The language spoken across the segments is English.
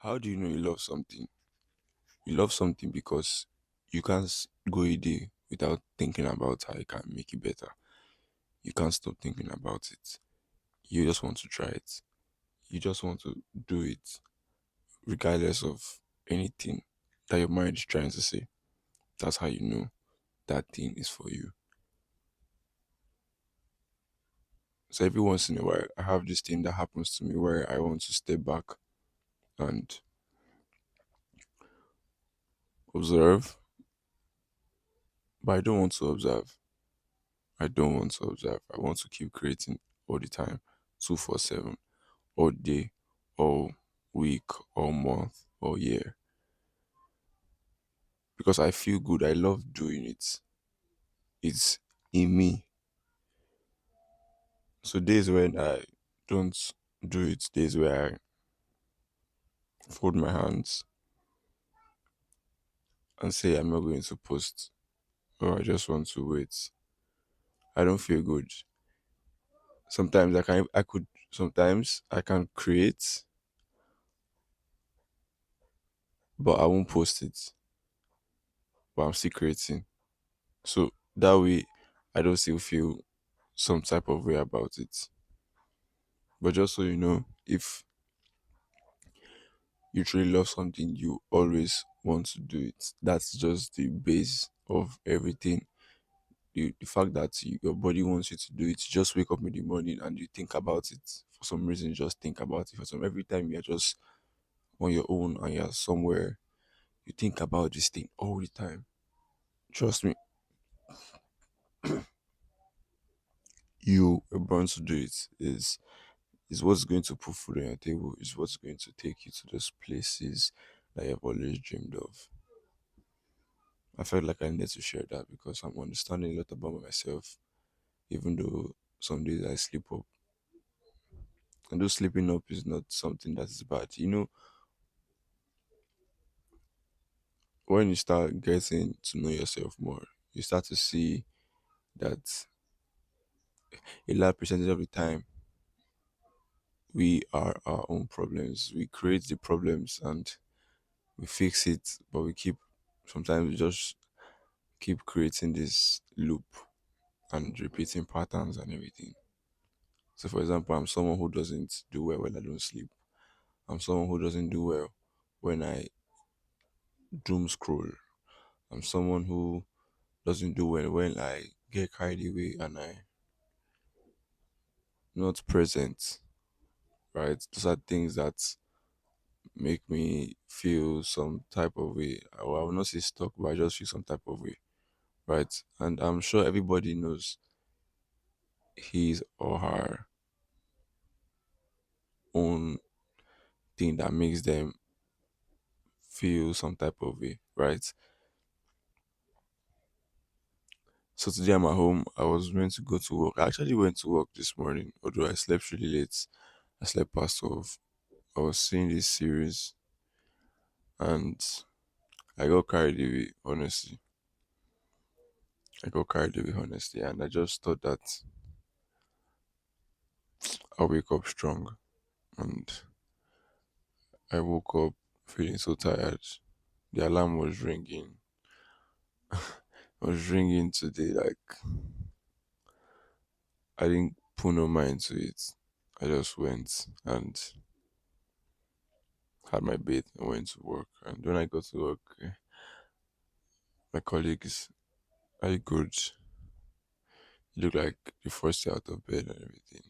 How do you know you love something? You love something because you can't go a day without thinking about how you can make it better. You can't stop thinking about it. You just want to try it. You just want to do it regardless of anything that your mind is trying to say. That's how you know that thing is for you. So every once in a while, I have this thing that happens to me where I want to step back and observe, but I don't want to observe. I don't want to observe. I want to keep creating all the time, 247, all day, all week, all month, all year. Because I feel good. I love doing it. It's in me. So days when I don't do it, days where I fold my hands and say I'm not going to post or I just want to wait. I don't feel good. Sometimes I can create, but I won't post it. But I'm still creating. So that way I don't still feel some type of way about it. But just so you know, if you truly love something, you always want to do it. That's just the base of everything. The fact that your body wants you to do it, you just wake up in the morning and you think about it. For some reason, you just think about it. For some every time you're just on your own and you're somewhere, you think about this thing all the time. Trust me, you are born to do it. Is what's going to put food on your table, is what's going to take you to those places that you've always dreamed of. I felt like I needed to share that because I'm understanding a lot about myself, even though some days I sleep up. And though sleeping up is not something that is bad. When you start getting to know yourself more, you start to see that a large percentage of the time we are our own problems. We create the problems and we fix it, but sometimes we just keep creating this loop and repeating patterns and everything. So, for example, I'm someone who doesn't do well when I don't sleep. I'm someone who doesn't do well when I doom scroll. I'm someone who doesn't do well when I get carried away and I not present. Right? Those are things that make me feel some type of way. Well, I will not say stuck, but I just feel some type of way. Right? And I'm sure everybody knows his or her own thing that makes them feel some type of way, right? So today I'm at home. I was meant to go to work. I actually went to work this morning, although I slept really late. I slept past 12. I was seeing this series and I got carried away, honestly. I got carried away, honestly, and I just thought that I'll wake up strong. And I woke up feeling so tired. The alarm was ringing. It was ringing today, like I didn't put no mind to it. I just went and had my bath and went to work. And when I got to work, my colleagues, are you good? You look like the first day out of bed and everything.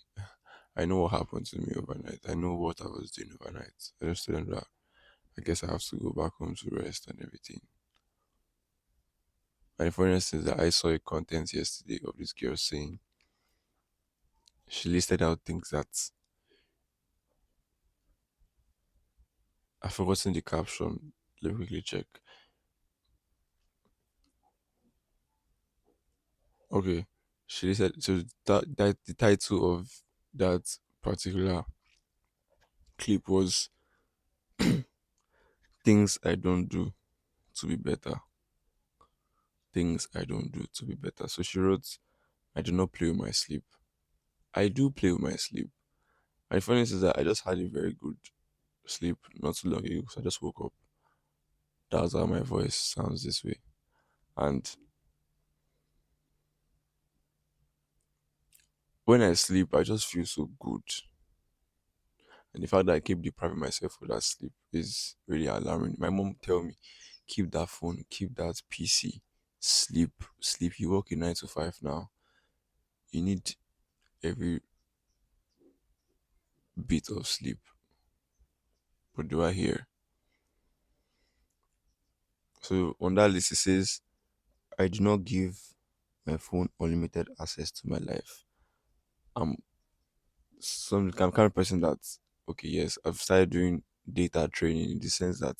I know what happened to me overnight. I know what I was doing overnight. I just told them that I guess I have to go back home to rest and everything. And for instance, that I saw a content yesterday of this girl saying she listed out things that I've forgotten the caption. Let me quickly check. Okay, she listed so that the title of that particular clip was "Things I Don't Do to Be Better." Things I don't do to be better. So she wrote, "I do not play with my sleep. I do play with my sleep. And the funny thing is that I just had a very good sleep not too long ago. So I just woke up. That's how my voice sounds this way. And when I sleep, I just feel so good. And the fact that I keep depriving myself of that sleep is really alarming. My mom tell me, keep that phone, keep that PC, sleep, sleep. You work in 9 to 5 now. You need every bit of sleep. What do I hear? So on that list it says, I do not give my phone unlimited access to my life. I'm I'm kind of person that, okay, yes, I've started doing data training in the sense that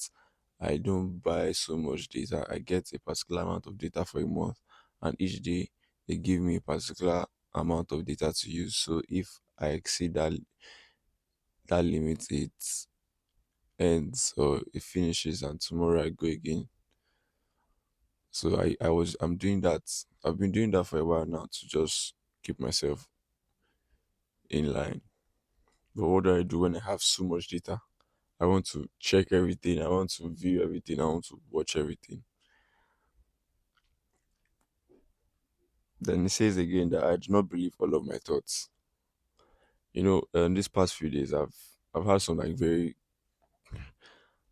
I don't buy so much data. I get a particular amount of data for a month, and each day they give me a particular amount of data to use. So if I exceed that limit, it ends or it finishes, and tomorrow I go again. So I'm doing that. I've been doing that for a while now to just keep myself in line. But what do I do when I have so much data? I want to check everything. I want to view everything. I want to watch everything. Then it says again that I do not believe all of my thoughts. These past few days, I've had some like very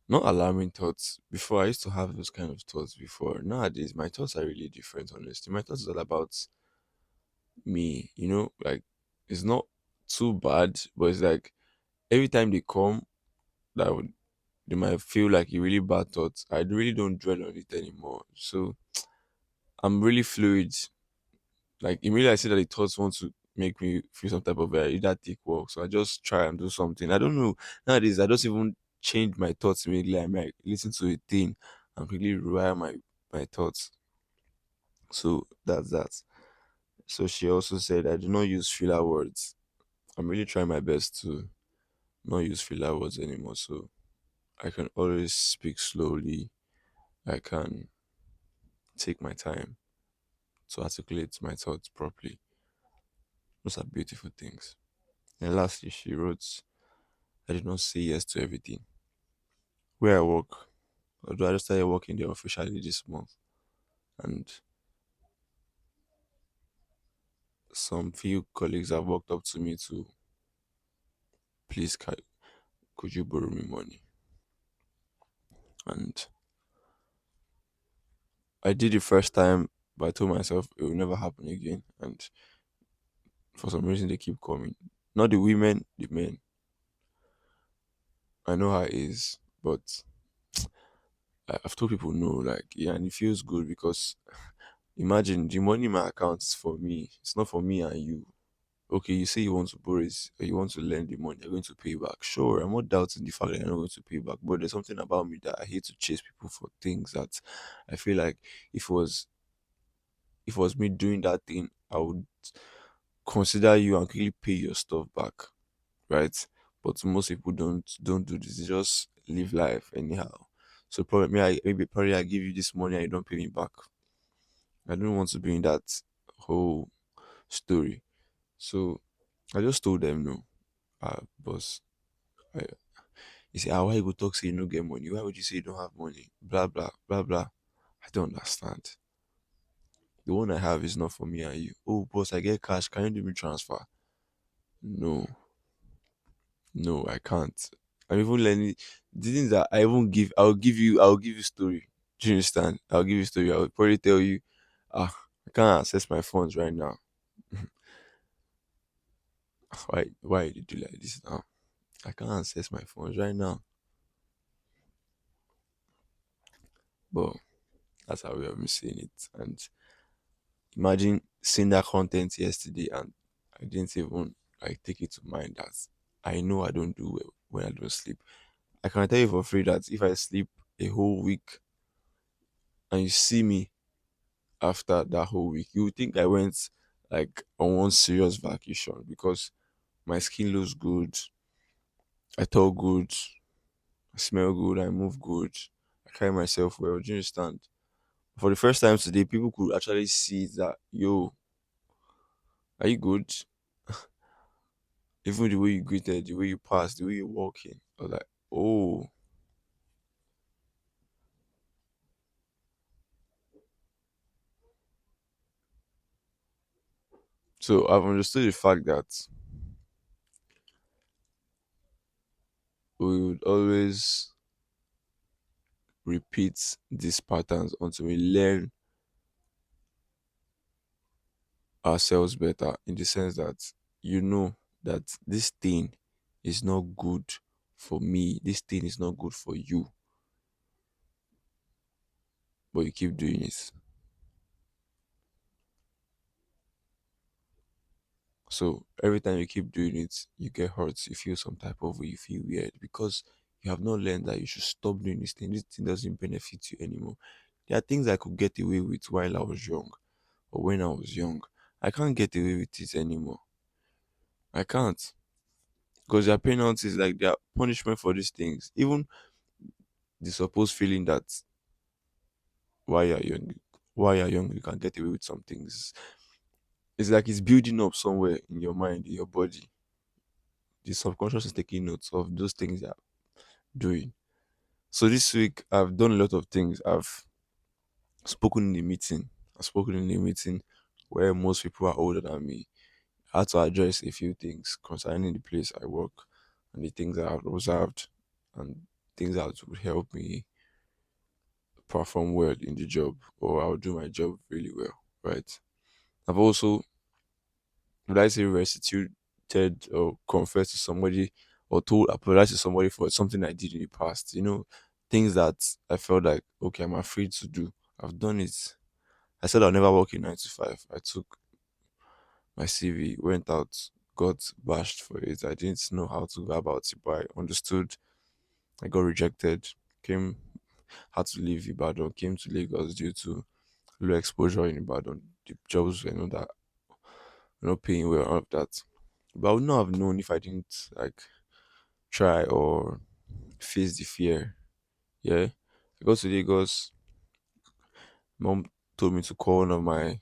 not alarming thoughts. Before I used to have those kind of thoughts before. Nowadays, my thoughts are really different. Honestly, my thoughts are all about me. Like it's not too bad, but it's like every time they come, that would they might feel like a really bad thought. I really don't dwell on it anymore. So I'm really fluid. Like immediately I see that the thoughts want to make me feel some type of either take work. So I just try and do something. I don't know. Nowadays I don't even change my thoughts immediately. I might listen to a thing and quickly rewire my thoughts. So that's that. So she also said I do not use filler words. I'm really trying my best to not use filler words anymore. So I can always speak slowly. I can take my time to articulate my thoughts properly. Those are beautiful things. And lastly, she wrote, I did not say yes to everything. Where I work, although I just started working there officially this month, and some few colleagues have walked up to me to, please, could you borrow me money? And I did the first time, but I told myself it will never happen again. And for some reason, they keep coming. Not the women, the men. I know how it is, but I've told people no, like, yeah, and it feels good because imagine the money in my account is for me. It's not for me and you. Okay, you say you want to borrow it, you want to lend the money, you're going to pay back. Sure, I'm not doubting the fact that you're not going to pay back, but there's something about me that I hate to chase people for things that I feel like if it was if it was me doing that thing, I would consider you and quickly pay your stuff back, right? But most people don't do this. They just live life anyhow. So probably maybe probably I give you this money and you don't pay me back. I don't want to be in that whole story. So I just told them no. Boss, I, you say, why you go talk say you no get money? Why would you say you don't have money? Blah blah blah blah. I don't understand. The one I have is not for me and you. Oh, boss, I get cash. Can you do me transfer? No, no, I can't. I'm even learning the things that I even give. I'll give you story. Do you understand? I'll give you story. I'll probably tell you, I can't access my funds right now. Why you do like this now? I can't access my funds right now. But that's how we have been seeing it. And imagine seeing that content yesterday and I didn't even like take it to mind that I know I don't do well when I don't sleep. I can tell you for free that if I sleep a whole week and you see me after that whole week, you would think I went like on one serious vacation because my skin looks good, I talk good, I smell good, I move good, I carry myself well. Do you understand? For the first time today, people could actually see that, yo, are you good? Even the way you greeted, the way you passed, the way you're walking, all that. Oh, so I've understood the fact that we would always repeat these patterns until we learn ourselves better, in the sense that you know that this thing is not good for me, this thing is not good for you, but you keep doing it. So every time you keep doing it, you get hurt, you feel some type of way, you feel weird because you have not learned that you should stop doing this thing. This thing doesn't benefit you anymore. There are things I could get away with while I was young or when I was young. I can't get away with it anymore. I can't. Because there are penalties, like there are punishment for these things. Even the supposed feeling that while you're young, while you're young, you can get away with some things. It's like it's building up somewhere in your mind, in your body. The subconscious is taking notes of those things you're doing. So this week I've done a lot of things. I've spoken in the meeting. I've spoken in the meeting where most people are older than me. I had to address a few things concerning the place I work and the things I have observed and things that would help me perform well in the job, or I'll do my job really well, right? I've also, would I say, restituted or confessed to somebody or told, apologized to somebody for something I did in the past. Things that I felt like, okay, I'm afraid to do. I've done it. I said I'll never work in 9 to 5. I took my CV, went out, got bashed for it. I didn't know how to go about it, but I understood. I got rejected, came, had to leave Ibadan, came to Lagos due to low exposure in Ibadan. The jobs were not paying well, all of that. But I would not have known if I didn't like try or face the fear. Yeah. I got to Lagos. Mom told me to call one of my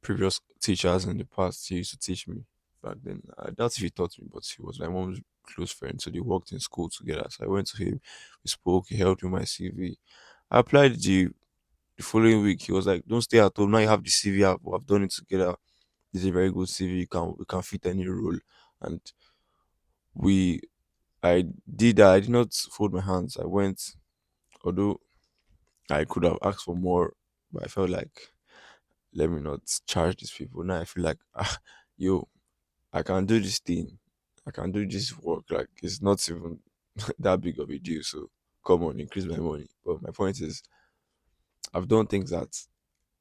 previous teachers in the past. He used to teach me back then. I doubt if he taught me, but he was my mom's close friend. So they worked in school together. So I went to him, we spoke, he helped me with my CV. I applied the following week. He was like, don't stay at home. Now you have the CV, I've done it together. It's a very good CV. You can fit any role. And we I did that. I did not fold my hands. I went, although I could have asked for more, but I felt like, let me not charge these people. Now I feel like, yo, I can do this thing. I can do this work. Like it's not even that big of a deal. So come on, increase my money. But my point is, I've done things that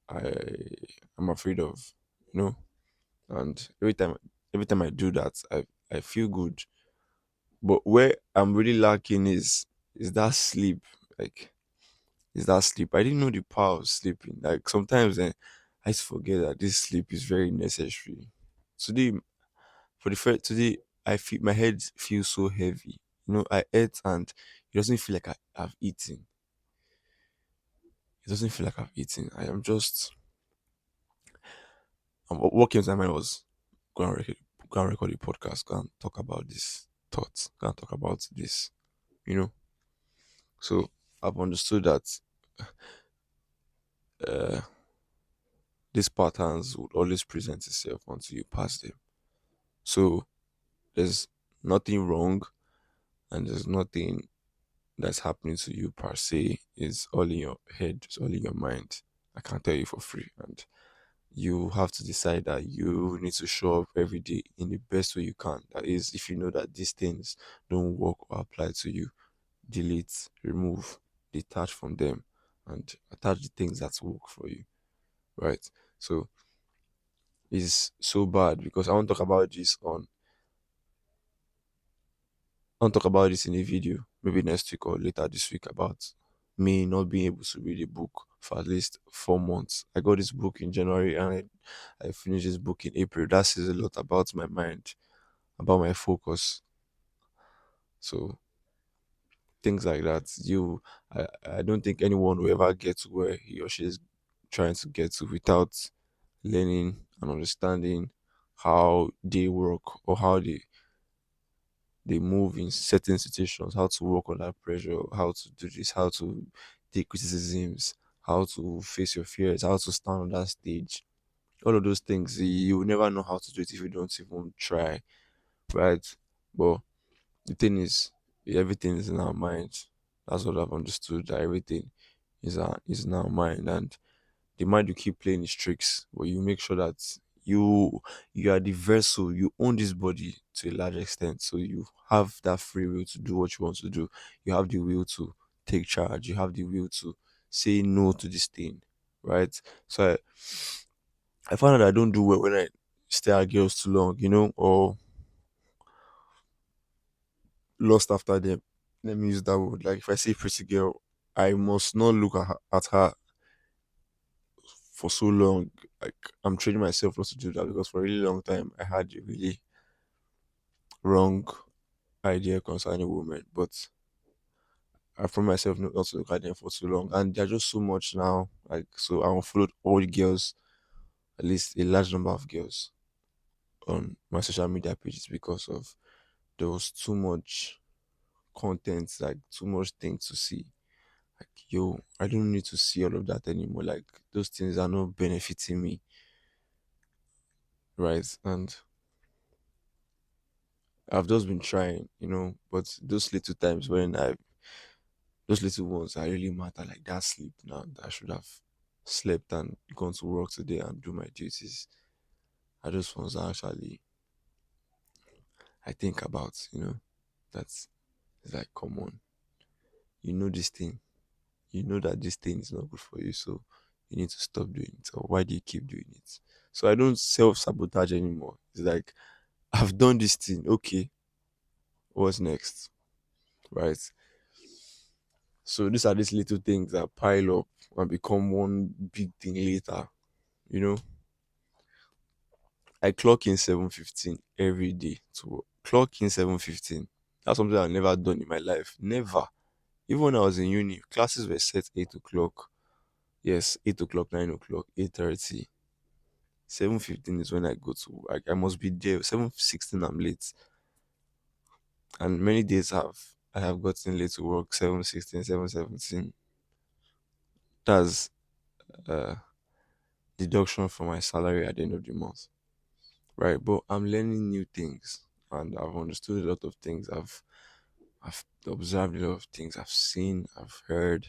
I am afraid of, you know. And every time I do that, I feel good. But where I'm really lacking is that sleep. Like is that sleep. I didn't know the power of sleeping. Like sometimes I just forget that this sleep is very necessary. Today, for the first today, I feel my head feels so heavy. I ate and it doesn't feel like I've eaten. It doesn't feel like I've eaten. What came to my mind was go and record, go and record a podcast, go and talk about this thoughts, go and talk about this, you know. So I've understood that uh, these patterns would always present itself until you pass them. So there's nothing wrong and there's nothing that's happening to you per se. It's all in your head, it's all in your mind. I can't tell you for free. And you have to decide that you need to show up every day in the best way you can. That is, if you know that these things don't work or apply to you, delete, remove, detach from them, and attach the things that work for you. Right? So it's so bad because I want to talk about this in a video, maybe next week or later this week, about me not being able to read a book for at least 4 months. I got this book in January and I finished this book in April. That says a lot about my mind, about my focus. So things like that. I don't think anyone will ever get to where he or she is trying to get to without learning and understanding how they work or how they they move in certain situations, how to work under pressure, how to do this, how to take criticisms, how to face your fears, how to stand on that stage. All of those things, you will never know how to do it if you don't even try, right? But the thing is, everything is in our minds. That's what I've understood. That everything is in our mind, and the mind will keep playing its tricks, but you make sure that you you are the vessel. You own this body to a large extent, so you have that free will to do what you want to do. You have the will to take charge. You have the will to say no to this thing, right? So I find that I don't do well when I stay at girls too long, or lost after them. Let me use that word. Like if I see a pretty girl, I must not look at her for so long. Like I'm training myself not to do that because for a really long time I had a really wrong idea concerning women. But I found myself not to look at them for too long. And they're just so much now. Like so I unfollowed all the girls, at least a large number of girls on my social media pages because of there was too much content, like too much things to see. Like, yo, I don't need to see all of that anymore. Like those things are not benefiting me, right? And I've just been trying, but those little ones that really matter, like that sleep now, that I should have slept and gone to work today and do my duties, are those ones that actually I think about, that's it's like, come on, this thing, that this thing is not good for you, so you need to stop doing it. Or why do you keep doing it? So I don't self sabotage anymore. It's like, I've done this thing, okay, what's next? Right? So these are these little things that pile up and become one big thing later. You know, I clock in 7:15 every day to work. Clock in 7:15. That's something I've never done in my life. Never. Even when I was in uni, classes were set 8 o'clock. Yes, 8 o'clock, 9 o'clock, 8:30. 7:15 is when I go to work. I must be there. 7:16 I'm late. And many days I have gotten late to work 7:16, 7:17. That's uh deduction from my salary at the end of the month. Right. But I'm learning new things and I've understood a lot of things. I've observed a lot of things. I've seen, I've heard,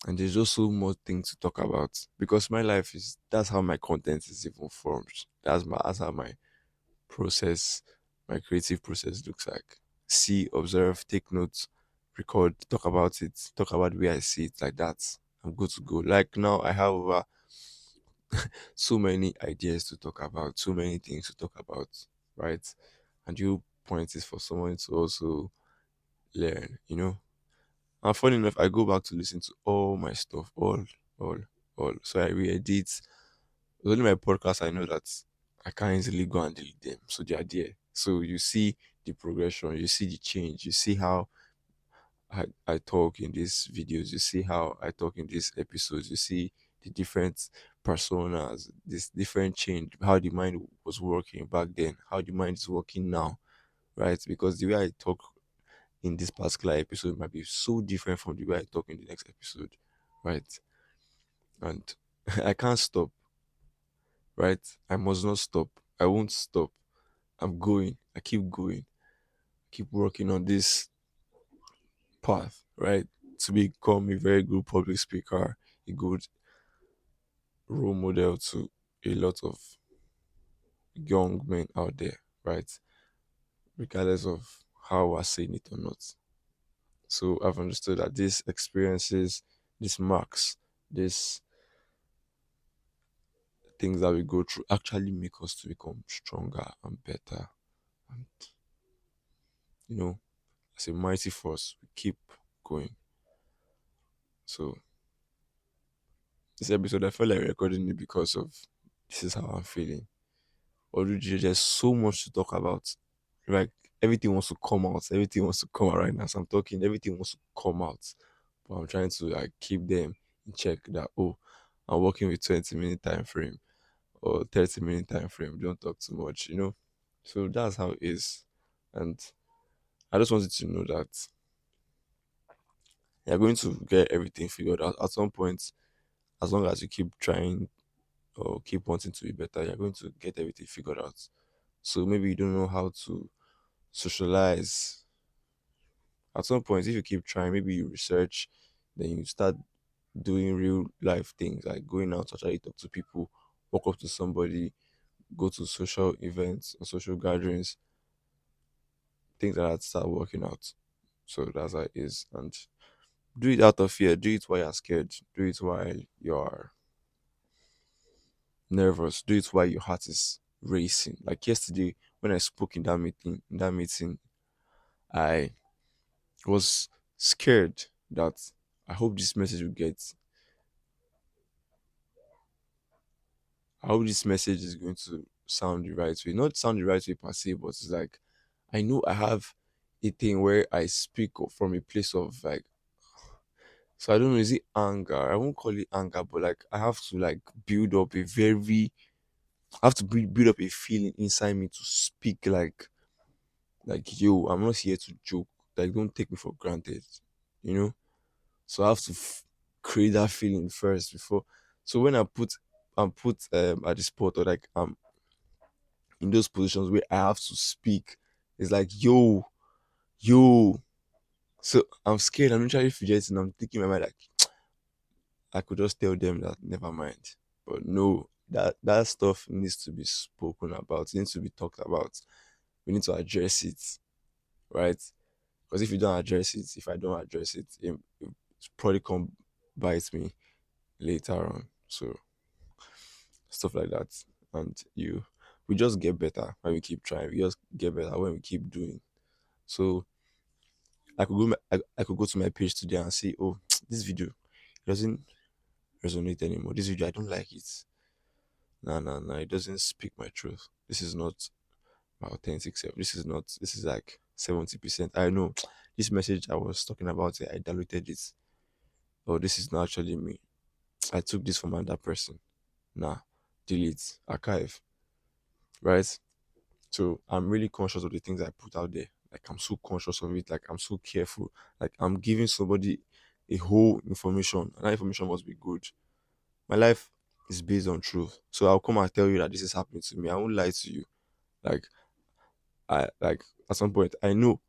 and there's just so much things to talk about because my life is that's how my content is even formed. That's how my process, my creative process looks like. See, observe, take notes, record, talk about it, talk about the way I see it like that. I'm good to go. Like now I have so many ideas to talk about, so many things to talk about, right? And you point is for someone to also learn. And funny enough, I go back to listen to all my stuff, all, all. So I re-edit. It's only my podcast I know that I can't easily go and delete them. So they are there. So you see the progression, you see the change, you see how I talk in these videos, you see how I talk in these episodes, you see the different personas, this different change, how the mind was working back then, how the mind is working now, right? Because the way I talk in this particular episode might be so different from the way I talk in the next episode, right? And I can't stop, right? I must not stop. I won't stop. I'm going. I keep going. Keep working on this path, right? To become a very good public speaker, a good role model to a lot of young men out there, right? Regardless of how we're saying it or not. So I've understood that these experiences, these marks, these things that we go through actually make us to become stronger and better. And as a mighty force, we keep going. So this episode I felt like recording it because of this is how I'm feeling. Already there's so much to talk about. Like everything wants to come out. Everything wants to come out right now. So I'm talking, everything wants to come out. But I'm trying to like keep them in check that I'm working with 20-minute time frame or 30-minute time frame. Don't talk too much. So that's how it is. And I just wanted to know that you're going to get everything figured out at some point. As long as you keep trying or keep wanting to be better, you're going to get everything figured out. So maybe you don't know how to socialize. At some point, if you keep trying, maybe you research, then you start doing real life things like going out to actually talk to people, walk up to somebody, go to social events or social gatherings, things like that start working out. So that's how it is. And do it out of fear. Do it while you're scared. Do it while you're nervous. Do it while your heart is racing. Like yesterday when I spoke in that meeting, I was scared that I hope this message will get. I hope this message is going to sound the right way. Not sound the right way per se, but it's like I know I have a thing where I speak from a place of like, so I don't know, is it anger? I won't call it anger, but like I have to like build up a very I have to build up a feeling inside me to speak like yo, I'm not here to joke. Like don't take me for granted, you know. So I have to create that feeling first before. So when I'm put at the spot or like I'm in those positions where I have to speak, it's like yo. So I'm scared. I'm literally fidgeting. I'm thinking in my mind like I could just tell them that never mind. But no, that stuff needs to be spoken about. It needs to be talked about. We need to address it, right? Because if you don't address it, if I don't address it, it's probably come bite me later on. So stuff like that, and we just get better when we keep trying. We just get better when we keep doing. So I could go to my page today and say, oh, this video doesn't resonate anymore. This video I don't like it. No, no, no, it doesn't speak my truth. This is not my authentic self. This is not. This is like 70%. I know this message I was talking about. I diluted it. Oh, this is not actually me. I took this from another person. Nah, delete, archive, right? So I'm really conscious of the things I put out there. Like I'm so conscious of it. Like I'm so careful. Like I'm giving somebody a whole information, and that information must be good. My life is based on truth. So I'll come and tell you that this is happening to me. I won't lie to you. Like I like at some point I know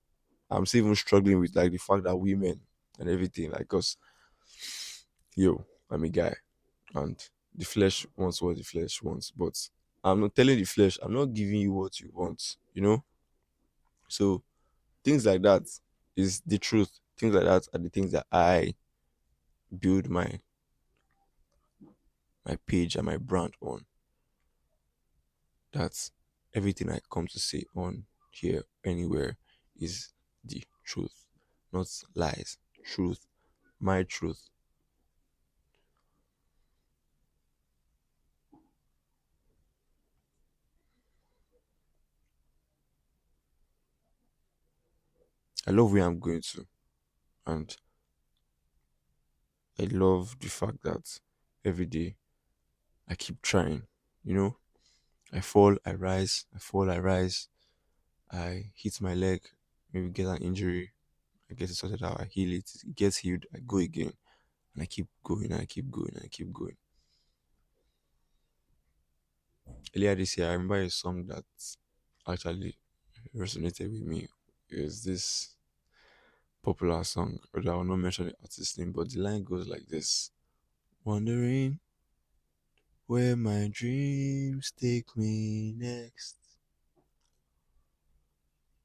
I'm still even struggling with like the fact that women and everything. Like cause yo, I'm a guy and the flesh wants what the flesh wants. But I'm not telling the flesh, I'm not giving you what you want, you know? So things like that is the truth. Things like that are the things that I build my page and my brand on. That's everything I come to say on here anywhere is the truth, not lies. Truth, my truth. I love where I'm going to, and I love the fact that every day I keep trying. You know, I fall, I rise, I fall, I rise. I hit my leg, maybe get an injury, I get it sorted out, I heal it, it gets healed, I go again, and I keep going, and I keep going, and I keep going. Earlier this year, I remember a song that actually resonated with me. It was this popular song, although I will not mention the artist's name, but the line goes like this: wondering where my dreams take me next.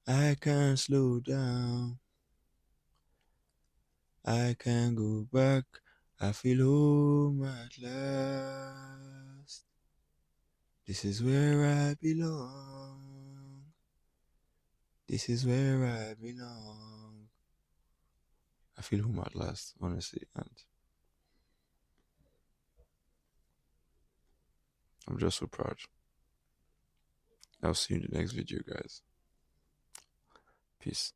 I can't slow down, I can't go back. I feel home at last. This is where I belong. This is where I belong. I feel home at last, honestly, and I'm just so proud. I'll see you in the next video, guys. Peace.